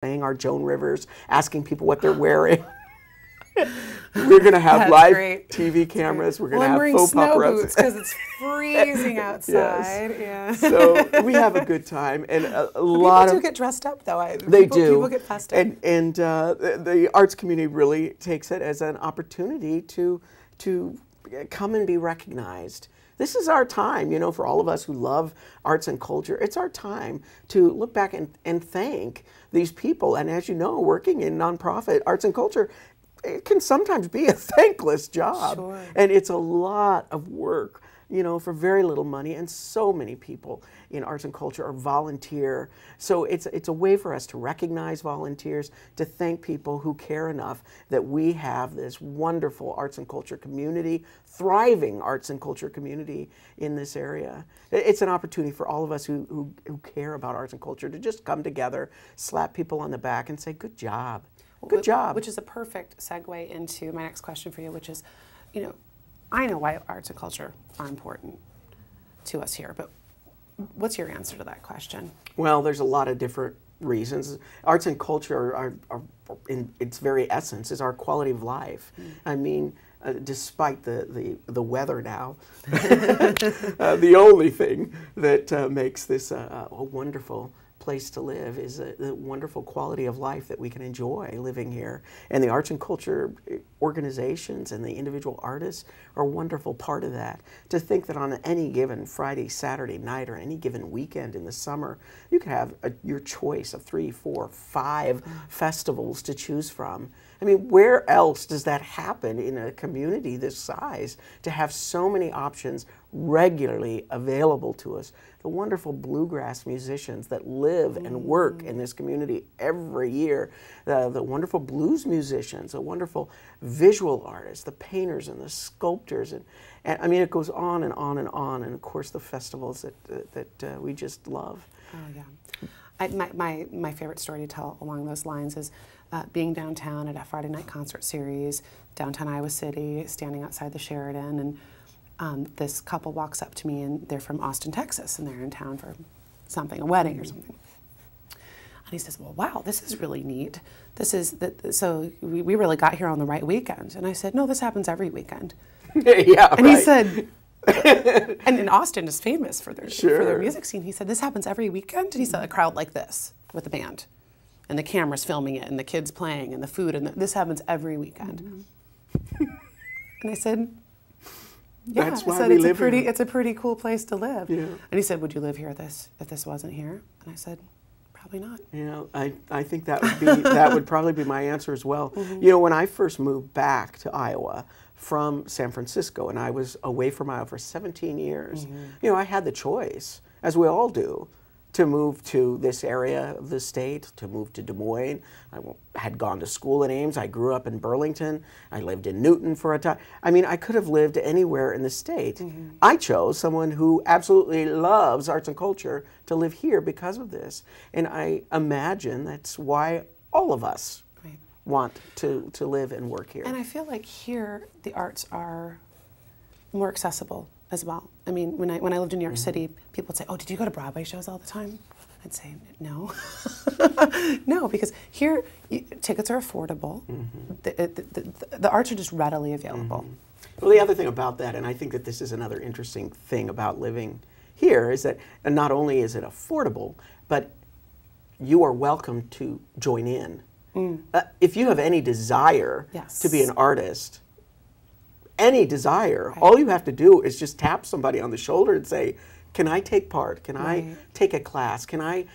playing our Joan Rivers, asking people what they're wearing. We're going to have That's live great. TV cameras. We're going Well, to I'm have wearing faux snow paparazzi. boots because it's freezing outside. Yeah. So we have a good time, and a lot people of do get dressed up though. They do. People get festive. And the arts community really takes it as an opportunity to come and be recognized. This is our time, you know, for all of us who love arts and culture. It's our time to look back and thank these people. And as you know, working in nonprofit arts and culture, it can sometimes be a thankless job. Sure. And it's a lot of work, you know, for very little money. And so many people in arts and culture are volunteer. So it's a way for us to recognize volunteers, to thank people who care enough that we have this wonderful arts and culture community, thriving arts and culture community in this area. It's an opportunity for all of us who care about arts and culture to just come together, slap people on the back and say, good job. Good job. Which is a perfect segue into my next question for you, which is, you know, I know why arts and culture are important to us here, but what's your answer to that question? Well, there's a lot of different reasons. Arts and culture are in its very essence, is our quality of life. I mean, despite the weather now, the only thing that makes this a wonderful place to live is the wonderful quality of life that we can enjoy living here. And the arts and culture organizations and the individual artists are a wonderful part of that. To think that on any given Friday, Saturday night, or any given weekend in the summer, you could have your choice of 3, 4, 5 festivals to choose from. I mean, where else does that happen in a community this size, to have so many options regularly available to us? The wonderful bluegrass musicians that live and work in this community every year, the wonderful blues musicians, the wonderful visual artists, the painters and the sculptors, and I mean, it goes on and on and on, and of course the festivals that we just love. Oh yeah. My favorite story to tell along those lines is being downtown at a Friday night concert series, downtown Iowa City, standing outside the Sheridan, and this couple walks up to me, and they're from Austin, Texas, and they're in town for something, a wedding or something. And he says, well, wow, this is really neat. So we really got here on the right weekend. And I said, no, this happens every weekend. Yeah, and right. he said, and Austin is famous for their music scene. He said, this happens every weekend? And he said, a crowd like this with a band, and the camera's filming it, and the kids playing, and the food, and this happens every weekend. And I said, yeah, that's why I said, we live here. It's a pretty cool place to live. Yeah. And he said, would you live here if this wasn't here? And I said, probably not. You know, I think that would be that would probably be my answer as well. You know, when I first moved back to Iowa from San Francisco, and I was away from Iowa for 17 years, you know, I had the choice, as we all do, to move to this area of the state, to move to Des Moines. I had gone to school in Ames. I grew up in Burlington. I lived in Newton for a time. I mean, I could have lived anywhere in the state. I chose someone who absolutely loves arts and culture to live here because of this. And I imagine that's why all of us want to live and work here. And I feel like here the arts are more accessible as well. I mean, when I lived in New York City, people would say, oh, did you go to Broadway shows all the time? I'd say, no. No, because here, tickets are affordable. The arts are just readily available. Well, the other thing about that, and I think that this is another interesting thing about living here, is that not only is it affordable, but you are welcome to join in. If you have any desire to be an artist, any desire, all you have to do is just tap somebody on the shoulder and say, can I take part? Can I take a class? Can I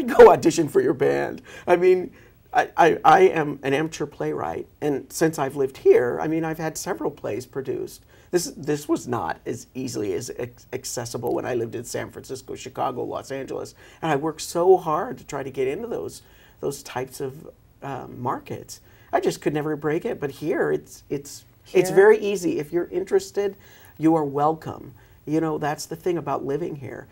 go audition for your band? I mean, I am an amateur playwright, and since I've lived here, I mean, I've had several plays produced. This was not as easily as accessible when I lived in San Francisco, Chicago, Los Angeles, and I worked so hard to try to get into those types of markets. I just could never break it, but here it's very easy. If you're interested, you are welcome. You know, that's the thing about living here.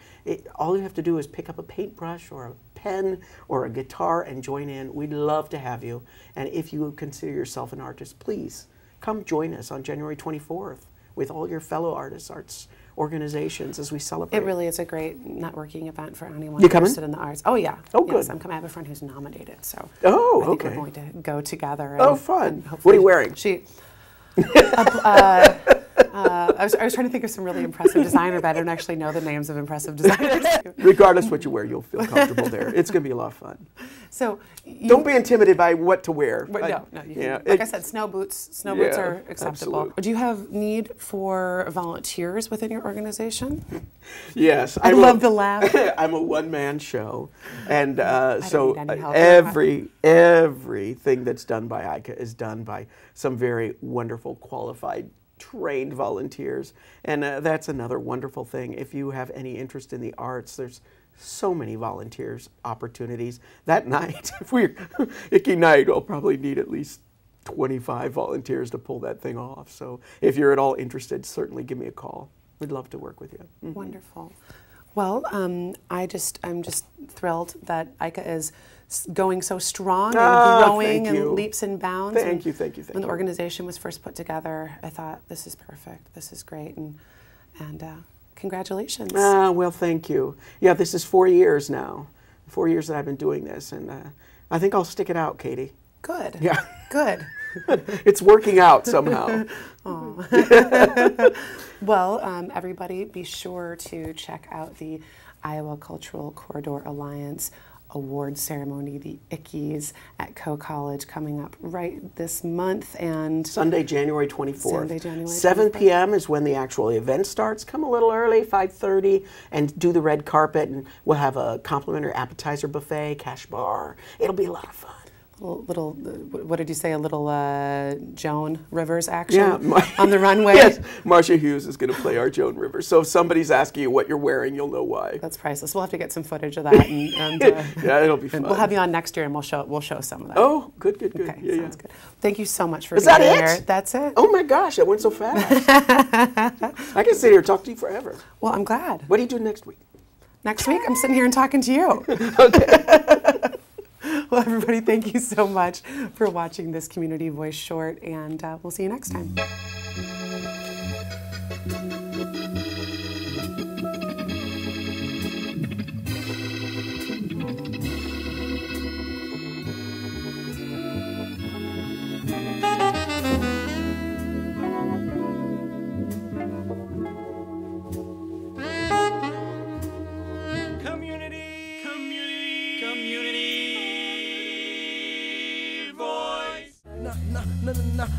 All you have to do is pick up a paintbrush or a pen or a guitar and join in. We'd love to have you. And if you consider yourself an artist, please come join us on January 24th with all your fellow artists, arts organizations as we celebrate. It really is a great networking event for anyone You coming? interested in the arts. Oh yeah. Oh, yes, good. I'm coming. I have a friend who's nominated, so Oh, I think okay. we're going to go together. Oh, and- fun. and What are you wearing? I was trying to think of some really impressive designer, but I don't actually know the names of impressive designers. Regardless what you wear, you'll feel comfortable there. It's going to be a lot of fun. So Don't be intimidated by what to wear. No, you can, Yeah, like I said, snow boots are acceptable. absolutely. Do you have need for volunteers within your organization? Yes. I love the laugh. I'm a one-man show, and don't need any help. everything that's done by ICKY is done by some very wonderful, qualified, trained volunteers, and that's another wonderful thing. If you have any interest in the arts, there's so many volunteers opportunities. That night, if we're ICKY night, we'll probably need at least 25 volunteers to pull that thing off. So if you're at all interested, certainly give me a call. We'd love to work with you. Mm-hmm. Wonderful. Well, I'm just thrilled that ICKY is going so strong and growing in leaps and bounds. Thank you. When the organization was first put together, I thought, this is perfect. This is great. And congratulations. Well, thank you. Yeah, this is 4 years now. 4 years that I've been doing this, and I think I'll stick it out, Katie. Good. Yeah. Good. It's working out somehow. Well, everybody be sure to check out the Iowa Cultural Corridor Alliance award ceremony, the ICKYs at Coe College, coming up right this month. And Sunday, January 24th. Sunday, January 7 24th. p.m. is when the actual event starts. Come a little early, 5:30, and do the red carpet, and we'll have a complimentary appetizer buffet, cash bar. It'll be a lot of fun. Little, what did you say? A little Joan Rivers action Yeah, on the runway. Yes, Marcia Hughes is going to play our Joan Rivers. So if somebody's asking you what you're wearing, you'll know why. That's priceless. We'll have to get some footage of that. And yeah, it'll be fun. We'll have you on next year, and we'll show some of that. Oh, good. Okay, Yeah, sounds good. Thank you so much for Is being that it? here. That's it. Oh my gosh, that went so fast. I can sit here and talk to you forever. Well, I'm glad. What are you doing next week? Next week, I'm sitting here and talking to you. Okay. Well, everybody, thank you so much for watching this Community Voice short, and we'll see you next time.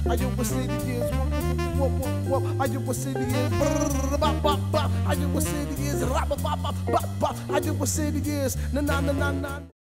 I was city is I was city is I was city is I was city is